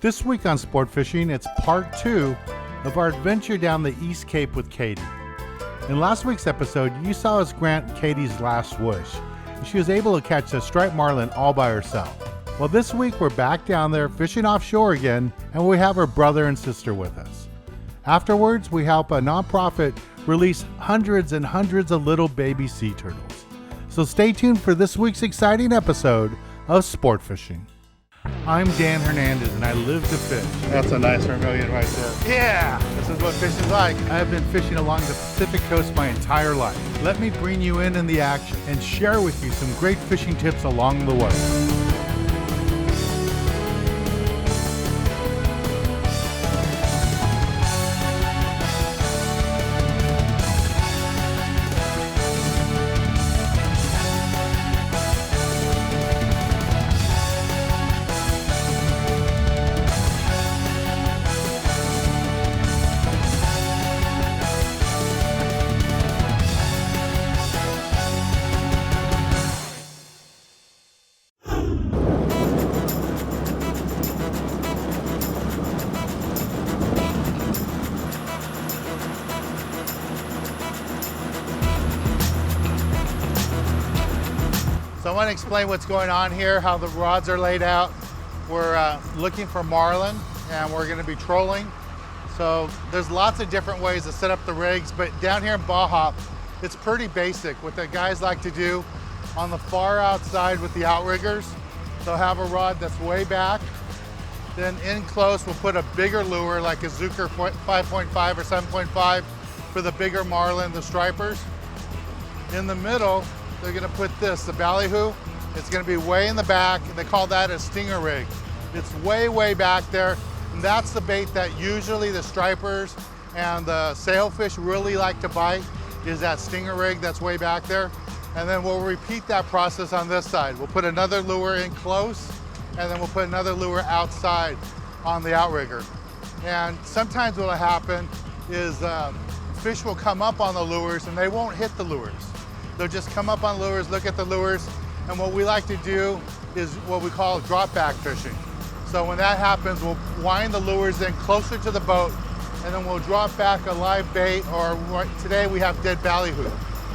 This week on Sport Fishing, it's part 2 of our adventure down the East Cape with Katie. In last week's episode, you saw us grant Katie's last wish. She was able to catch a striped marlin all by herself. Well, this week we're back down there fishing offshore again, and we have her brother and sister with us. Afterwards, we help a nonprofit release hundreds and hundreds of little baby sea turtles. So stay tuned for this week's exciting episode of Sport Fishing. I'm Dan Hernandez, and I live to fish. That's a nice vermilion right there. Yeah, this is what fishing's like. I have been fishing along the Pacific coast my entire life. Let me bring you in the action and share with you some great fishing tips along the way. So I want to explain what's going on here, how the rods are laid out. We're looking for marlin, and we're going to be trolling. So there's lots of different ways to set up the rigs, but down here in Baja, it's pretty basic. What the guys like to do on the far outside with the outriggers, they'll have a rod that's way back. Then in close, we'll put a bigger lure like a Zucker 5.5 or 7.5 for the bigger marlin, the stripers. In the middle, they're gonna put this, the ballyhoo. It's gonna be way in the back. They call that a stinger rig. It's way, way back there. And that's the bait that usually the stripers and the sailfish really like to bite, is that stinger rig that's way back there. And then we'll repeat that process on this side. We'll put another lure in close, and then we'll put another lure outside on the outrigger. And sometimes what'll happen is fish will come up on the lures and they won't hit the lures. They'll just come up on lures, look at the lures, and what we like to do is what we call drop back fishing. So when that happens, we'll wind the lures in closer to the boat, and then we'll drop back a live bait, or today we have dead ballyhoo.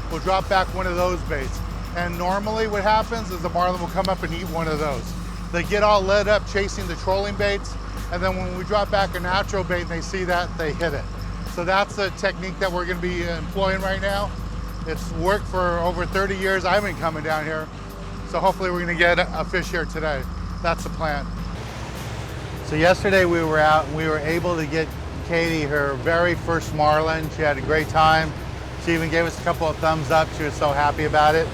We'll drop back one of those baits. And normally what happens is the marlin will come up and eat one of those. They get all lit up chasing the trolling baits, and then when we drop back a natural bait and they see that, they hit it. So that's the technique that we're gonna be employing right now. It's worked for over 30 years. I've been coming down here. So hopefully we're gonna get a fish here today. That's the plan. So yesterday we were out and we were able to get Katie her very first marlin. She had a great time. She even gave us a couple of thumbs up. She was so happy about it.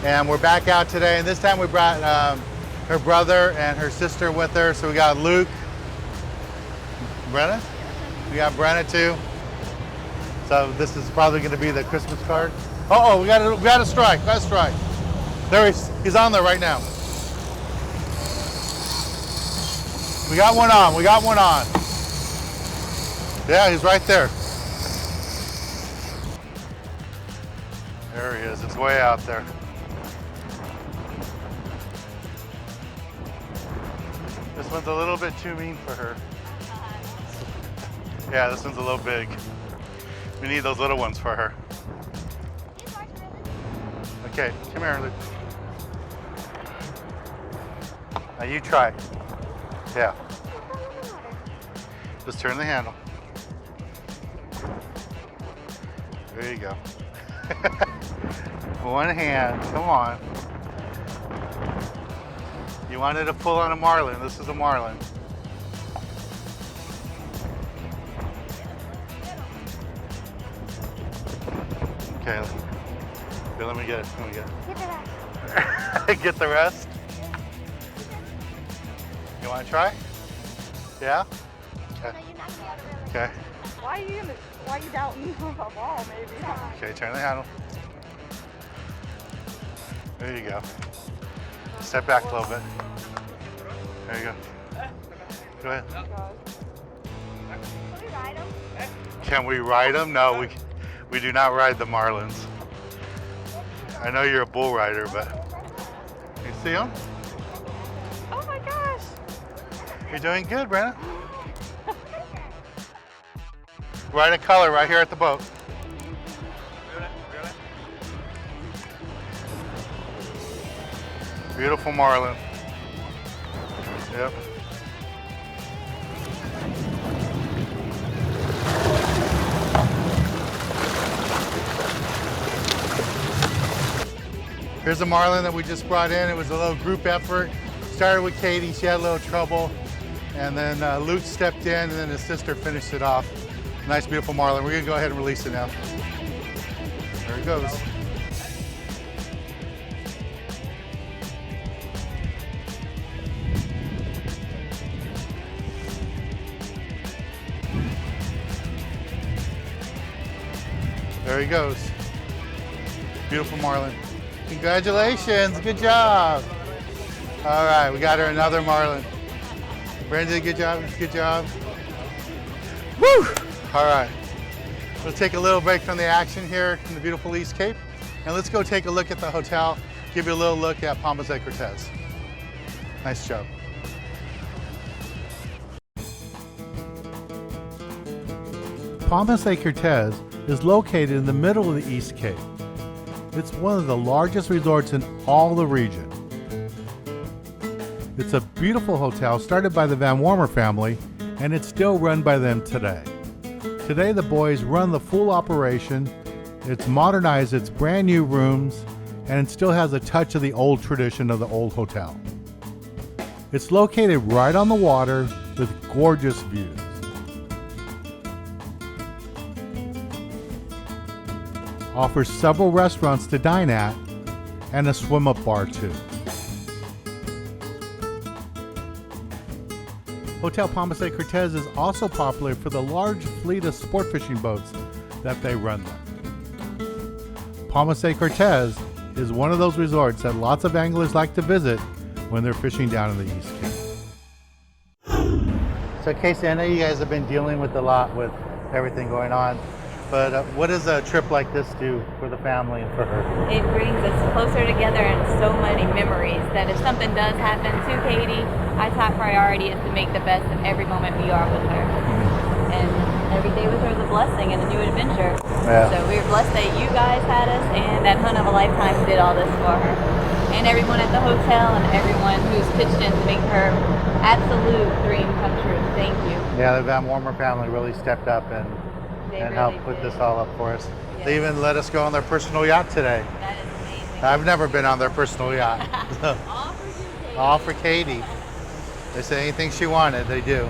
And we're back out today, and this time we brought her brother and her sister with her. So we got Luke, Brenna? We got Brenna too. So this is probably going to be the Christmas card. We got a strike. Got a strike. There he's on there right now. We got one on. We got one on. Yeah, he's right there. There he is. It's way out there. This one's a little bit too mean for her. Yeah, this one's a little big. We need those little ones for her. Okay, come here, Luke. Now you try. Yeah. Just turn the handle. There you go. One hand, come on. You wanted to pull on a marlin. This is a marlin. Okay, let me get it. Let me get it. Get the rest. Get the rest? You want to try? Yeah? Okay. Okay. Why are you doubting a ball, maybe? Okay, turn the handle. There you go. Step back a little bit. There you go. Go ahead. Can we ride them? Can we ride them? No, we do not ride the marlins. I know you're a bull rider, but you see them? Oh my gosh! You're doing good, Brenna. Right in color, right here at the boat. Beautiful marlin. Yep. Here's a marlin that we just brought in. It was a little group effort. Started with Katie, she had a little trouble. And then Luke stepped in, and then his sister finished it off. Nice, beautiful marlin. We're gonna go ahead and release it now. There it goes. There he goes. Beautiful marlin. Congratulations, good job. All right, we got her another marlin. Brandon, good job, good job. Woo! All right, we'll take a little break from the action here in the beautiful East Cape, and let's go take a look at the hotel, give you a little look at Palmas de Cortez. Nice job. Palmas de Cortez is located in the middle of the East Cape. It's one of the largest resorts in all the region. It's a beautiful hotel started by the Van Warmer family, and it's still run by them today. Today the boys run the full operation. It's modernized, it's brand new rooms, and it still has a touch of the old tradition of the old hotel. It's located right on the water with gorgeous views. Offers several restaurants to dine at and a swim-up bar too. Hotel Palmas de Cortez is also popular for the large fleet of sport fishing boats that they run there. Palmas de Cortez is one of those resorts that lots of anglers like to visit when they're fishing down in the East Cape. So Casey, I know you guys have been dealing with a lot with everything going on. But what does a trip like this do for the family and for her? It brings us closer together and so many memories that if something does happen to Katie, our top priority is to make the best of every moment we are with her. And every day with her is a blessing and a new adventure. Yeah. So we're blessed that you guys had us and that hunt of a lifetime did all this for her. And everyone at the hotel and everyone who's pitched in to make her absolute dream come true. Thank you. Yeah, the Van Warmer family really stepped up and help put this all up for us. Yes. They even let us go on their personal yacht today. That is amazing. I've never been on their personal yacht. All for you, Katie. All for Katie. They said anything she wanted, they do.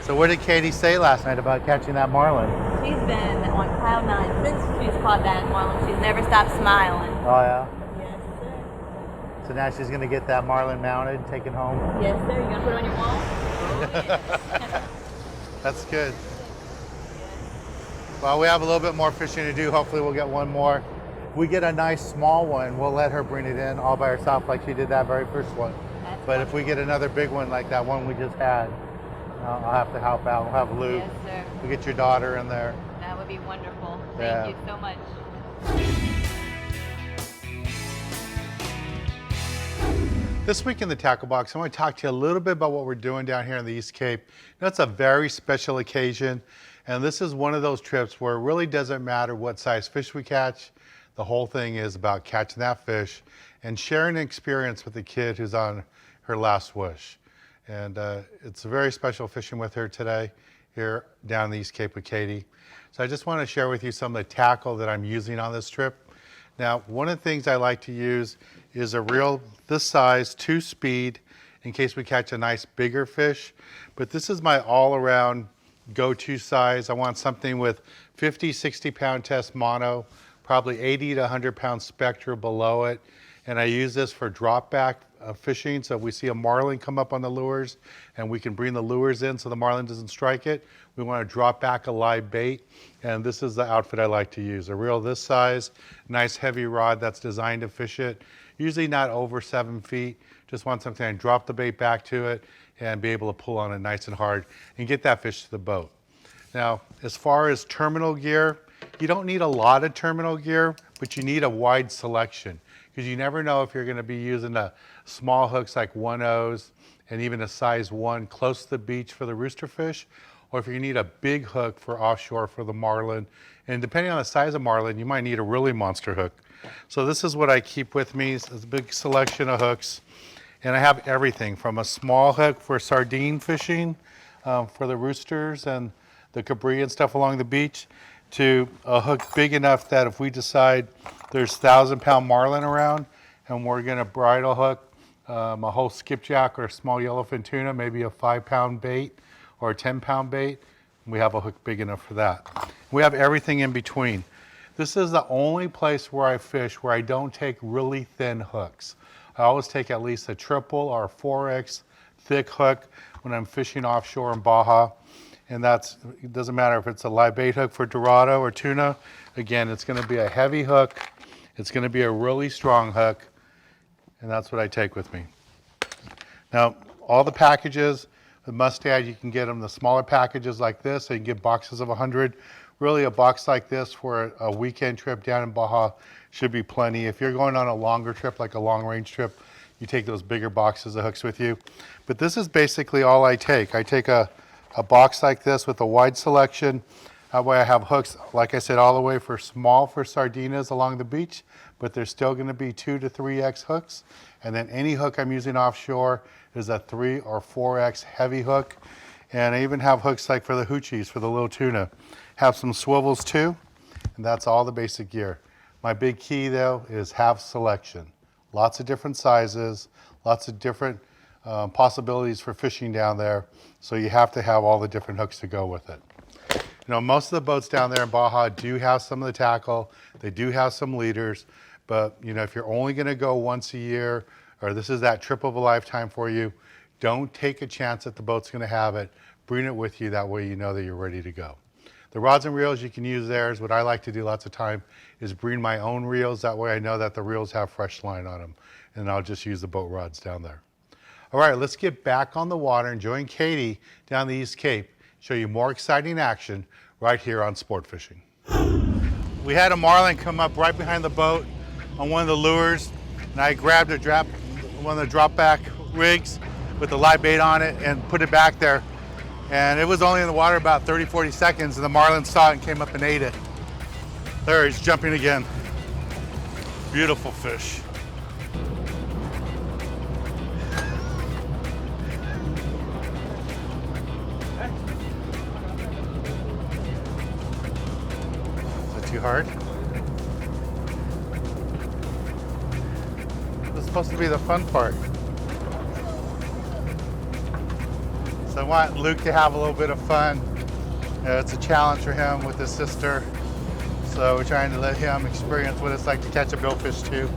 So what did Katie say last night about catching that marlin? She's been on cloud nine since she's caught that marlin. She's never stopped smiling. Oh yeah? Yes, sir. So now she's going to get that marlin mounted, take it home? Yes, sir. You going to put it on your wall? Oh, yes. That's good. Well, we have a little bit more fishing to do. Hopefully we'll get one more. If we get a nice small one, we'll let her bring it in all by herself like she did that very first one. But if we get another big one like that one we just had, I'll have to help out. We'll have Luke. Yes, sir. We'll get your daughter in there. That would be wonderful. Thank you so much. This week in the Tackle Box, I want to talk to you a little bit about what we're doing down here in the East Cape. It's a very special occasion. And this is one of those trips where it really doesn't matter what size fish we catch. The whole thing is about catching that fish and sharing an experience with the kid who's on her last wish. And it's a very special fishing with her today here down the East Cape with Katie. So I just want to share with you some of the tackle that I'm using on this trip. Now, one of the things I like to use is a reel this size, 2-speed, in case we catch a nice bigger fish. But this is my all-around go-to size. I want something with 50, 60 pound test mono, probably 80 to 100 pound spectra below it. And I use this for drop back fishing. So if we see a marlin come up on the lures and we can bring the lures in so the marlin doesn't strike it, we want to drop back a live bait. And this is the outfit I like to use. A reel this size, nice heavy rod that's designed to fish it. Usually not over 7 feet. Just want something I can drop the bait back to it and be able to pull on it nice and hard and get that fish to the boat. Now, as far as terminal gear, you don't need a lot of terminal gear, but you need a wide selection because you never know if you're going to be using the small hooks like 1/0s and even a size 1 close to the beach for the rooster fish, or if you need a big hook for offshore for the marlin. And depending on the size of marlin, you might need a really monster hook. So this is what I keep with me. It's a big selection of hooks. And I have everything from a small hook for sardine fishing for the roosters and the cabri and stuff along the beach, to a hook big enough that if we decide there's 1,000-pound marlin around and we're going to bridle hook a whole skipjack or a small yellowfin tuna, maybe a 5-pound bait or a 10-pound bait, we have a hook big enough for that. We have everything in between. This is the only place where I fish where I don't take really thin hooks. I always take at least a triple or a 4X thick hook when I'm fishing offshore in Baja. And it doesn't matter if it's a live bait hook for Dorado or tuna. Again, it's going to be a heavy hook. It's going to be a really strong hook. And that's what I take with me. Now, all the packages, the must-add, you can get them the smaller packages like this. So you can get boxes of 100. Really, a box like this for a weekend trip down in Baja should be plenty. If you're going on a longer trip, like a long-range trip, you take those bigger boxes of hooks with you. But this is basically all I take. I take a box like this with a wide selection. That way I have hooks, like I said, all the way for small for sardinas along the beach, but there's still going to be 2 to 3X hooks. And then any hook I'm using offshore is a 3 or 4X heavy hook. And I even have hooks like for the hoochies, for the little tuna. Have some swivels too, and that's all the basic gear. My big key though is have selection. Lots of different sizes, lots of different possibilities for fishing down there. So you have to have all the different hooks to go with it. You know, most of the boats down there in Baja do have some of the tackle. They do have some leaders, but you know, if you're only going to go once a year, or this is that trip of a lifetime for you, don't take a chance that the boat's going to have it. Bring it with you. That way you know that you're ready to go. The rods and reels you can use there is what I like to do lots of time, is bring my own reels. That way I know that the reels have fresh line on them, and I'll just use the boat rods down there. All right, let's get back on the water and join Katie down the East Cape, show you more exciting action right here on Sport Fishing. We had a marlin come up right behind the boat on one of the lures, and I grabbed one of the drop back rigs with the live bait on it and put it back there. And it was only in the water about 30, 40 seconds, and the marlin saw it and came up and ate it. There, he's jumping again. Beautiful fish. Is it too hard? This is supposed to be the fun part. So I want Luke to have a little bit of fun. It's a challenge for him with his sister. So we're trying to let him experience what it's like to catch a billfish too.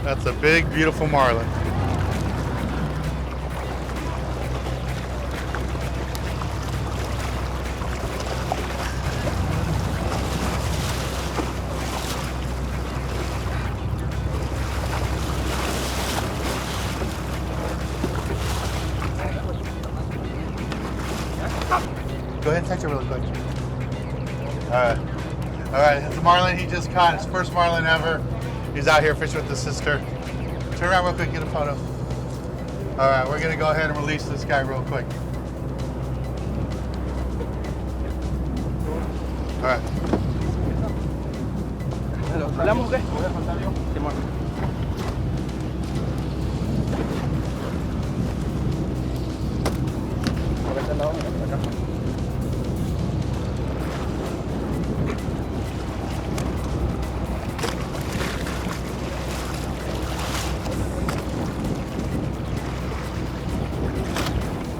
That's a big, beautiful marlin. Go ahead and catch it really quick. All right, it's a marlin he just caught, his first marlin ever. He's out here fishing with his sister. Turn around real quick, get a photo. All right, we're gonna go ahead and release this guy real quick. All right.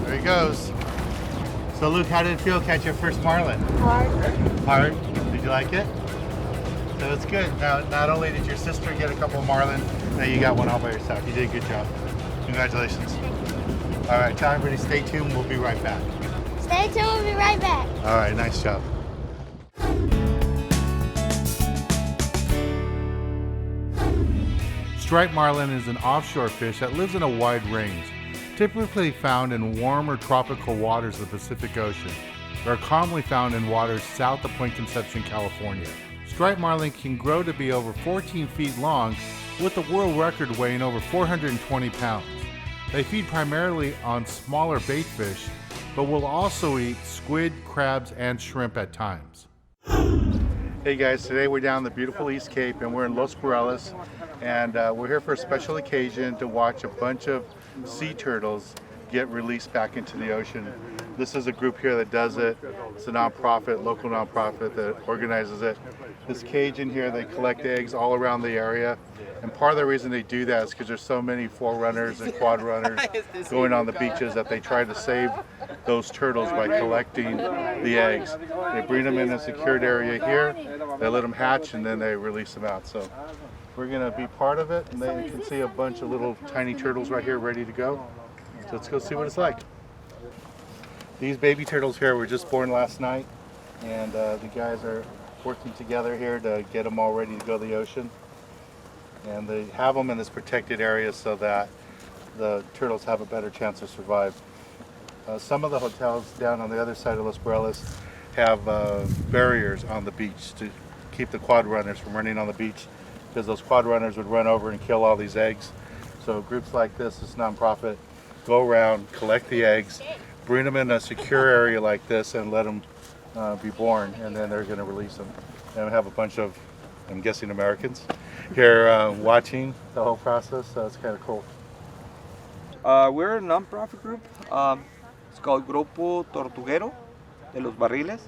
There he goes. So Luke, how did it feel to catch your first marlin? Hard. Hard? Did you like it? So it's good. Now, not only did your sister get a couple of marlin, now you got one all by yourself. You did a good job. Congratulations. All right, tell everybody stay tuned. We'll be right back. Stay tuned, we'll be right back. All right, nice job. Striped marlin is an offshore fish that lives in a wide range. Typically found in warm or tropical waters of the Pacific Ocean. They are commonly found in waters south of Point Conception, California. Striped marlin can grow to be over 14 feet long, with the world record weighing over 420 pounds. They feed primarily on smaller bait fish, but will also eat squid, crabs, and shrimp at times. Hey guys, today we're down the beautiful East Cape and we're in Los Corrales, and we're here for a special occasion to watch a bunch of sea turtles get released back into the ocean. This is a group here that does it. It's a nonprofit, local nonprofit that organizes it. This cage in here, they collect eggs all around the area. And part of the reason they do that is because there's so many forerunners and quad runners going on the beaches that they try to save those turtles by collecting the eggs. They bring them in a secured area here, they let them hatch, and then they release them out. So we're gonna be part of it, and then you can see a bunch of little tiny turtles right here ready to go. So let's go see what it's like. These baby turtles here were just born last night, and the guys are working together here to get them all ready to go to the ocean. And they have them in this protected area so that the turtles have a better chance to survive. Some of the hotels down on the other side of Los Corrales have barriers on the beach to keep the quad runners from running on the beach, because those quad runners would run over and kill all these eggs. So groups like this nonprofit, go around, collect the eggs, bring them in a secure area like this and let them be born, and then they're going to release them. And we have a bunch of, I'm guessing, Americans here watching the whole process, so it's kind of cool. We're a non-profit group. It's called Grupo Tortuguero de los Barriles.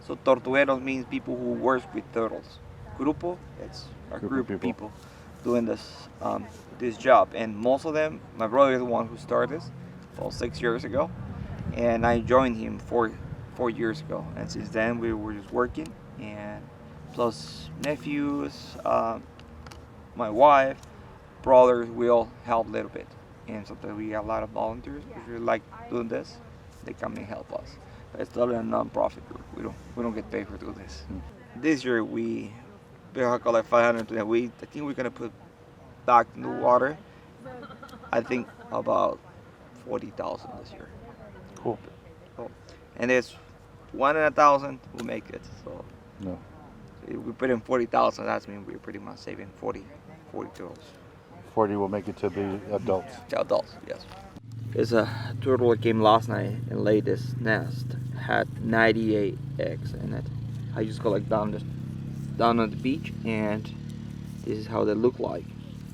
So Tortugueros means people who work with turtles. Grupo, it's a group of people doing this job. And most of them, my brother is the one who started this about 6 years ago. And I joined him 4 years ago. And since then we were just working, and plus nephews, my wife, brothers, we all help a little bit. And sometimes we have a lot of volunteers who like doing this. They come and help us. But it's totally a non-profit group. We don't get paid for doing this. This year we collect 500. I think we're gonna put back in the water, I think about 40,000 this year. Cool. And there's 1 in 1,000 who make it. So no. If we put in 40,000, that means we're pretty much saving 40 turtles. 40 will make it to the adults. The adults, yes. There's a turtle that came last night and laid this nest. Had 98 eggs in it. I just collect down on the beach, and this is how they look like.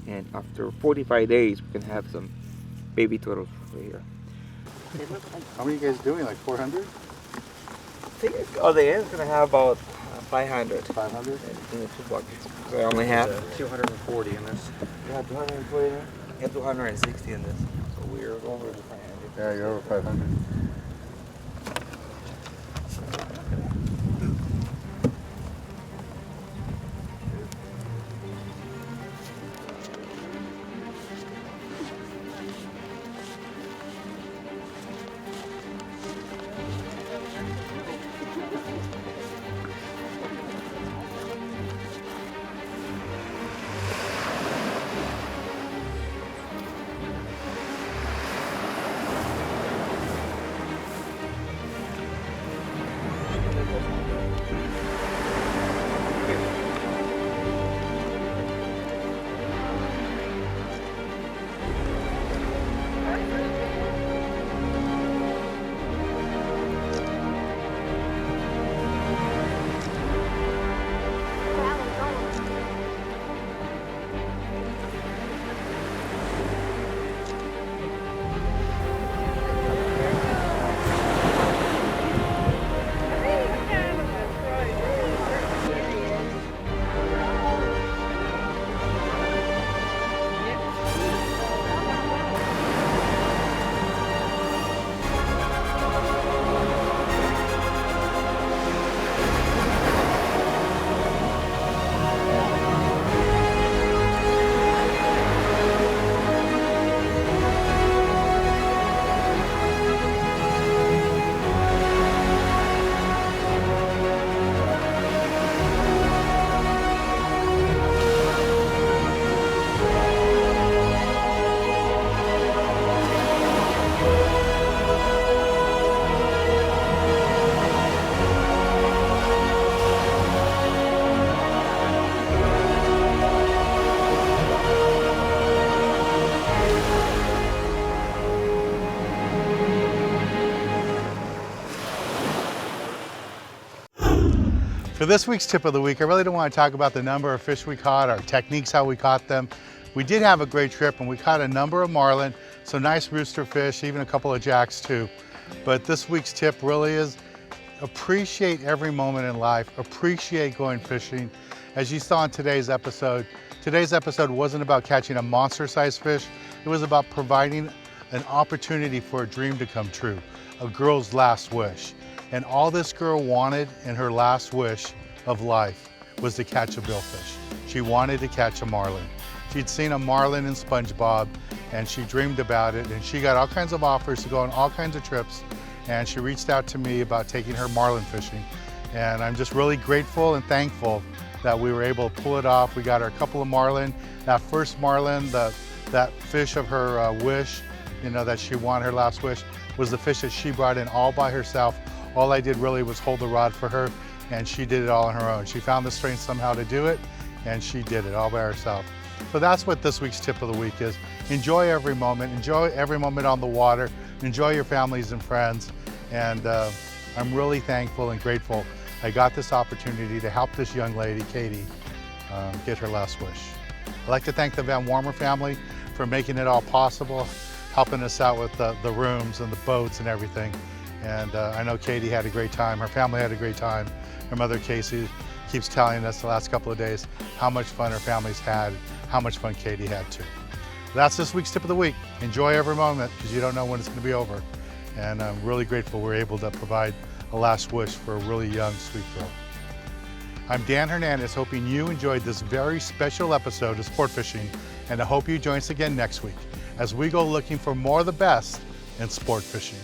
And after 45 days, we can have some baby turtles over here. How many are you guys doing? Like 400? I think the end is gonna have about 500. 500? In the 2 buckets. So I only have 240 in this. Yeah, 240 in there. I have 260 in this. So we're over the 500. Yeah, you're over 500. For this week's tip of the week, I really don't want to talk about the number of fish we caught, our techniques, how we caught them. We did have a great trip and we caught a number of marlin, some nice rooster fish, even a couple of jacks too. But this week's tip really is appreciate every moment in life, appreciate going fishing. As you saw in today's episode wasn't about catching a monster-sized fish, it was about providing an opportunity for a dream to come true, a girl's last wish. And all this girl wanted in her last wish of life was to catch a billfish. She wanted to catch a marlin. She'd seen a marlin in SpongeBob and she dreamed about it, and she got all kinds of offers to go on all kinds of trips, and she reached out to me about taking her marlin fishing. And I'm just really grateful and thankful that we were able to pull it off. We got her a couple of marlin. That first marlin, that fish of her wish, you know, that she wanted, her last wish, was the fish that she brought in all by herself. All I did really was hold the rod for her, and she did it all on her own. She found the strength somehow to do it, and she did it all by herself. So that's what this week's tip of the week is. Enjoy every moment on the water, enjoy your families and friends, and I'm really thankful and grateful I got this opportunity to help this young lady, Katie, get her last wish. I'd like to thank the Van Warmer family for making it all possible, helping us out with the rooms and the boats and everything. And I know Katie had a great time, her family had a great time. Her mother, Casey, keeps telling us the last couple of days how much fun her family's had, how much fun Katie had too. That's this week's tip of the week. Enjoy every moment, because you don't know when it's going to be over. And I'm really grateful we're able to provide a last wish for a really young, sweet girl. I'm Dan Hernandez, hoping you enjoyed this very special episode of Sport Fishing, and I hope you join us again next week as we go looking for more of the best in sport fishing.